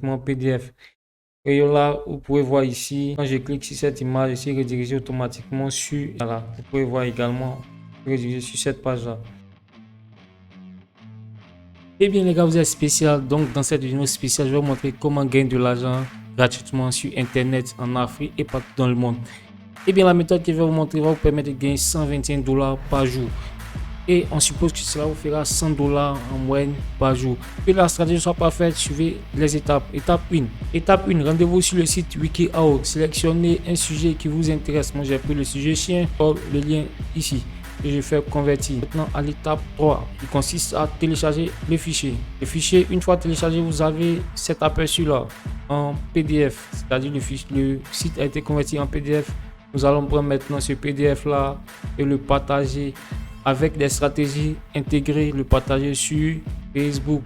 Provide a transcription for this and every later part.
mon PDF. Et là, vous pouvez voir ici, quand je clique sur cette image, je suis redirigé automatiquement sur, voilà, vous pouvez voir également, redirigé sur cette page-là. Eh bien les gars, vous êtes spécial. Donc dans cette vidéo spéciale, je vais vous montrer comment gagner de l'argent gratuitement sur Internet en Afrique et partout dans le monde. Eh bien la méthode que je vais vous montrer va vous permettre de gagner 121 $ par jour. Et on suppose que cela vous fera 100 $ en moyenne par jour. Que la stratégie soit parfaite, suivez les étapes. Étape 1. Étape 1, rendez-vous sur le site WikiHow. Sélectionnez un sujet qui vous intéresse. Moi j'ai pris le sujet chien, le lien ici. Et je fais convertir. Maintenant à l'étape 3, qui consiste à télécharger le fichier. Le fichier, une fois téléchargé, vous avez cet aperçu là en PDF, c'est-à-dire le site a été converti en PDF. Nous allons prendre maintenant ce PDF là et le partager avec des stratégies intégrées, le partager sur Facebook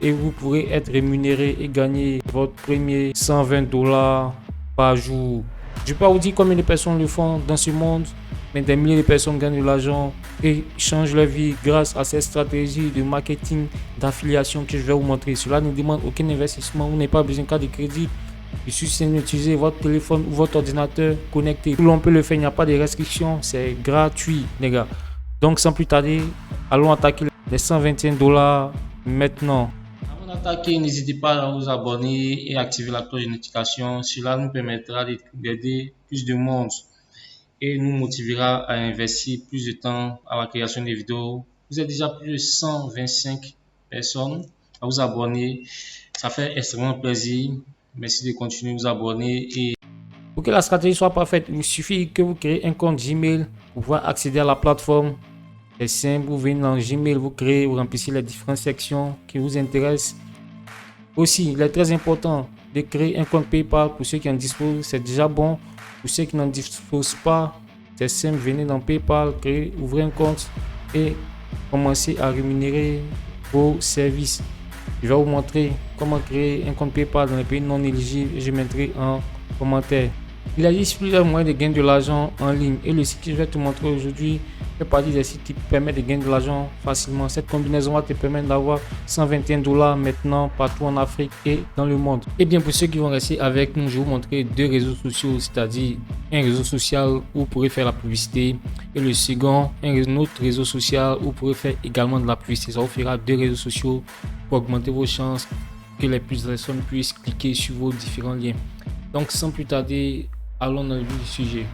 et vous pourrez être rémunéré et gagner votre premier 120 $ par jour. Je ne peux pas vous dire combien de personnes le font dans ce monde, mais des milliers de personnes gagnent de l'argent et changent leur vie grâce à cette stratégie de marketing d'affiliation que je vais vous montrer. Cela ne demande aucun investissement, vous n'avez pas besoin de crédit. Il suffit d'utiliser votre téléphone ou votre ordinateur connecté. Tout le monde peut le faire, il n'y a pas de restrictions, c'est gratuit les gars. Donc sans plus tarder, allons attaquer les 121 $ maintenant. Avant d'attaquer, n'hésitez pas à vous abonner et activer la cloche de notification. Cela nous permettra d'aider plus de monde et nous motivera à investir plus de temps à la création des vidéos. Vous êtes déjà plus de 125 personnes à vous abonner. Ça fait extrêmement plaisir. Merci de continuer à vous abonner. Et pour que la stratégie soit parfaite, il suffit que vous créez un compte Gmail pour pouvoir accéder à la plateforme. C'est simple, vous venez dans Gmail, vous créez, vous remplissez les différentes sections qui vous intéressent. Aussi, il est très important de créer un compte PayPal pour ceux qui en disposent, c'est déjà bon. Pour ceux qui n'en disposent pas, c'est simple, venez dans PayPal, créer, ouvrez un compte et commencez à rémunérer vos services. Je vais vous montrer comment créer un compte PayPal dans les pays non éligibles et je mettrai en commentaire. Il existe plusieurs moyens de gagner de l'argent en ligne et le site que je vais te montrer aujourd'hui fait partie des sites qui permettent de gagner de l'argent facilement. Cette combinaison va te permettre d'avoir 121 $ maintenant partout en Afrique et dans le monde. Et bien pour ceux qui vont rester avec nous, je vais vous montrer deux réseaux sociaux, c'est-à-dire un réseau social où vous pourrez faire la publicité et le second, un autre réseau social où vous pourrez faire également de la publicité. Ça vous fera deux réseaux sociaux pour augmenter vos chances que les plus de personnes puissent cliquer sur vos différents liens. Donc sans plus tarder, allons dans le vif du sujet.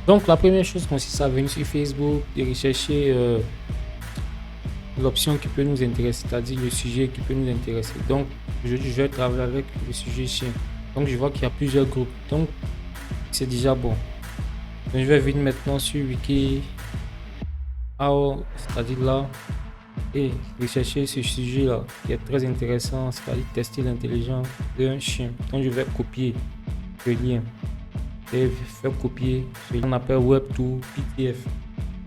Donc la première chose consiste à venir sur Facebook et rechercher l'option qui peut nous intéresser, c'est-à-dire le sujet qui peut nous intéresser. Donc aujourd'hui je vais travailler avec le sujet chien. Donc je vois qu'il y a plusieurs groupes, donc c'est déjà bon. Donc je vais venir maintenant sur WikiHow, c'est-à-dire là, et rechercher ce sujet là qui est très intéressant, c'est-à-dire tester l'intelligence d'un chien. Donc je vais copier le lien et faire copier ce qu'on appelle web to PDF.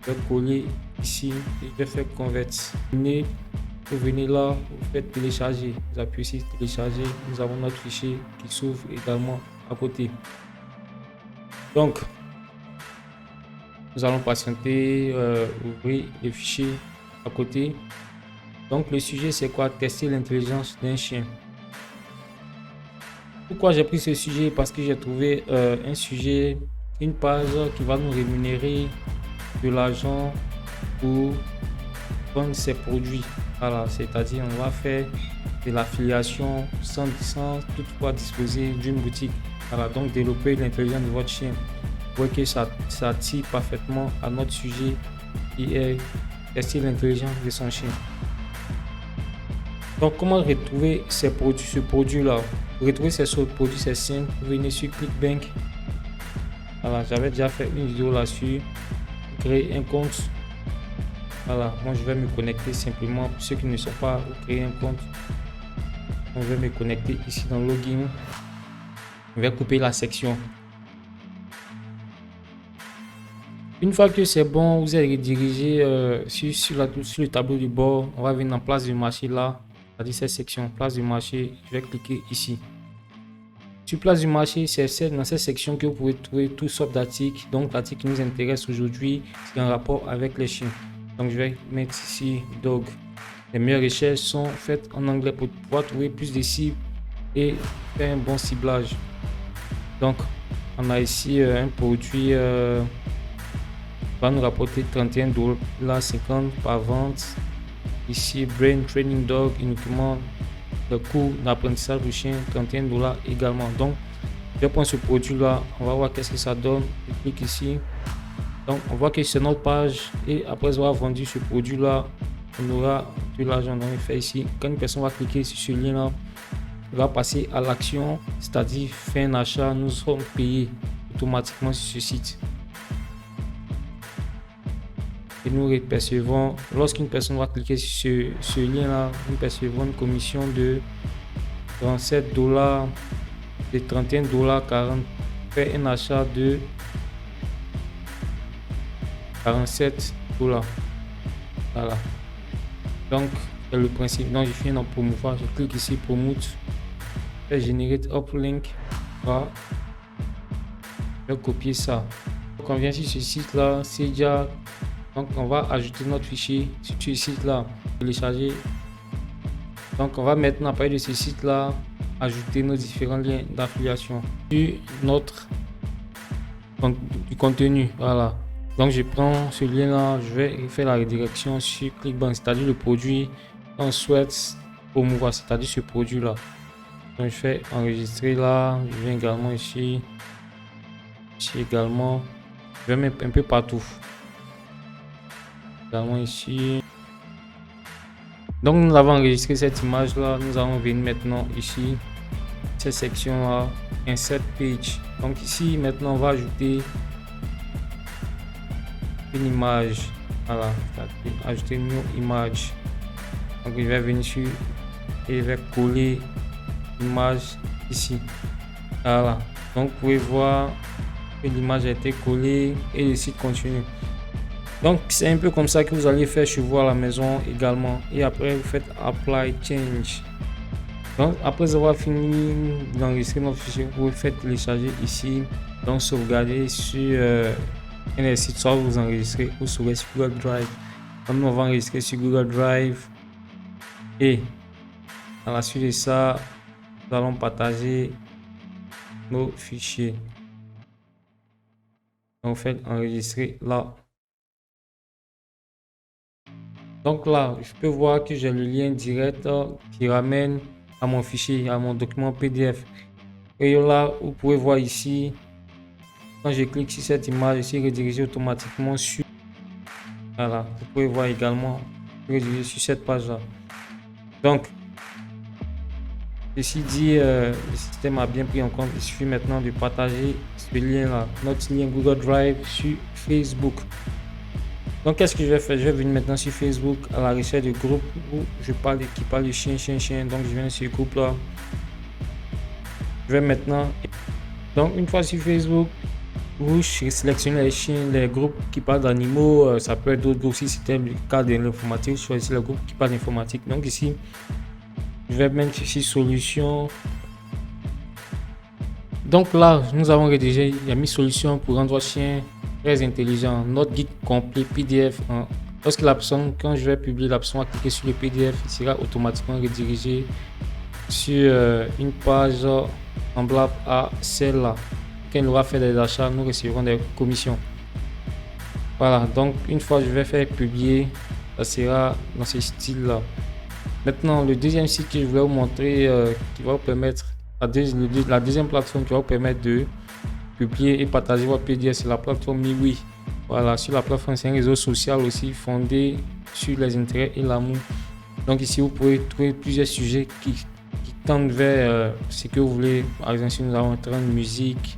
Je vais coller ici et je vais faire convertir. Vous venez là, vous faites télécharger, vous appuyez sur télécharger, nous avons notre fichier qui s'ouvre également à côté. Donc nous allons patienter, ouvrir le fichier à côté. Donc le sujet c'est quoi? Tester l'intelligence d'un chien. Pourquoi j'ai pris ce sujet? Parce que j'ai trouvé un sujet, une page qui va nous rémunérer de l'argent pour vendre ses produits. Voilà, c'est-à-dire on va faire de l'affiliation sans toutefois disposer d'une boutique. Voilà, donc développer l'intelligence de votre chien. Vous voyez que ça tire parfaitement à notre sujet qui est tester l'intelligence de son chien. Donc comment retrouver ce produit là? Pour retrouver ces produits, c'est simple, vous venez sur ClickBank. Voilà, j'avais déjà fait une vidéo là-dessus. Créer un compte. Voilà, moi je vais me connecter simplement. Pour ceux qui ne sont pas, vous créez un compte. Je vais me connecter ici dans Login. Je vais couper la section. Une fois que c'est bon, vous êtes redirigé sur le tableau du bord. On va venir en place du marché là. C'est-à-dire cette section place du marché, je vais cliquer ici. Sur place du marché, c'est dans cette section que vous pouvez trouver toutes sortes d'articles. Donc l'article qui nous intéresse aujourd'hui, c'est en rapport avec les chiens. Donc je vais mettre ici dog. Les meilleures recherches sont faites en anglais pour pouvoir trouver plus de cibles et faire un bon ciblage. Donc, on a ici un produit va nous rapporter 31,50 $ par vente. Ici, Brain Training Dog, uniquement le cours d'apprentissage du chien, 31 $ également. Donc, je prends ce produit là, on va voir qu'est-ce que ça donne. Je clique ici. Donc, on voit que c'est notre page et après avoir vendu ce produit là, on aura de l'argent. Donc, on fait ici. Quand une personne va cliquer sur ce lien là, on va passer à l'action, c'est-à-dire faire un achat. Nous serons payés automatiquement sur ce site. Et nous percevons, lorsqu'une personne va cliquer sur ce lien là, nous percevons une commission de 37 $, de 31 $ 40, fait un achat de 47 $. Voilà. Donc, c'est le principe. Donc, je fais dans promouvoir. Je clique ici, promote. Je générer uplink. Voilà. Je vais copier ça. Donc, on vient sur ce site là. C'est déjà. Donc, on va ajouter notre fichier sur ce site là. Télécharger. Donc, on va maintenant, à partir de ce site là, ajouter nos différents liens d'affiliation sur notre contenu. Voilà. Donc, je prends ce lien là, je vais faire la redirection sur Clickbank, c'est-à-dire le produit qu'on souhaite promouvoir, c'est-à-dire ce produit là. Donc, je fais enregistrer là, je viens également ici également, je vais mettre un peu partout. Également ici. Donc, nous avons enregistré cette image là, nous allons venir maintenant ici, cette section là, insert page. Donc, ici maintenant, on va ajouter une image. Voilà, ajouter une image. Donc, je vais venir sur et je vais coller l'image ici. Voilà, donc vous pouvez voir que l'image a été collée et le site continue. Donc, c'est un peu comme ça que vous allez faire chez vous à la maison également. Et après, vous faites apply change. Donc, après avoir fini d'enregistrer notre fichier, vous faites télécharger ici. Donc, sauvegarder sur un site, soit vous enregistrez ou sur Google Drive. Donc, nous on va enregistrer sur Google Drive et à la suite de ça, nous allons partager nos fichiers. Donc, faites enregistrer là. Donc là, je peux voir que j'ai le lien direct qui ramène à mon fichier, à mon document PDF. Et là, vous pouvez voir ici, quand je clique sur cette image, je suis redirigé automatiquement sur. Voilà, vous pouvez voir également redirigé sur cette page là. Donc, ceci dit, le système a bien pris en compte. Il suffit maintenant de partager ce lien là, notre lien Google Drive sur Facebook. Donc, qu'est-ce que je vais faire? Je vais venir maintenant sur Facebook à la recherche de groupe où qui parle de chien. Donc, je viens sur ce groupe là. Je vais maintenant. Donc, une fois sur Facebook, où je sélectionne les chiens, les groupes qui parlent d'animaux. Ça peut être d'autres groupes. Si c'était le cas de l'informatique, je choisis le groupe qui parle d'informatique. Donc, ici, je vais mettre ici solution. Donc là, nous avons rédigé, il y a mis solution pour rendre votre chien très intelligent. Notre guide complet PDF. Lorsque la personne, quand je vais publier, la personne va cliquer sur le PDF, il sera automatiquement redirigé sur une page semblable à celle-là. Quand il aura fait des achats, nous recevrons des commissions. Voilà, donc une fois je vais faire publier, ça sera dans ce style-là. Maintenant, le deuxième site que je voulais vous montrer, qui va vous permettre, la deuxième plateforme qui va vous permettre de publier et partager votre PDF, c'est la plateforme MeWe. Voilà, sur la plateforme, c'est un réseau social aussi fondé sur les intérêts et l'amour. Donc ici, vous pouvez trouver plusieurs sujets qui tendent vers ce que vous voulez. Par exemple, si nous avons un train de musique,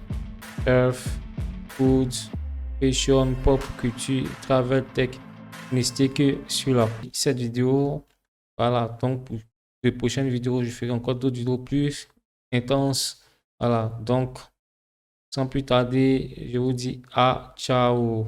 earth, food, fashion, pop, culture, travel, tech. N'hésitez que sur cette vidéo. Voilà, donc pour les prochaines vidéos, je ferai encore d'autres vidéos plus intenses. Voilà, donc sans plus tarder, je vous dis à ciao.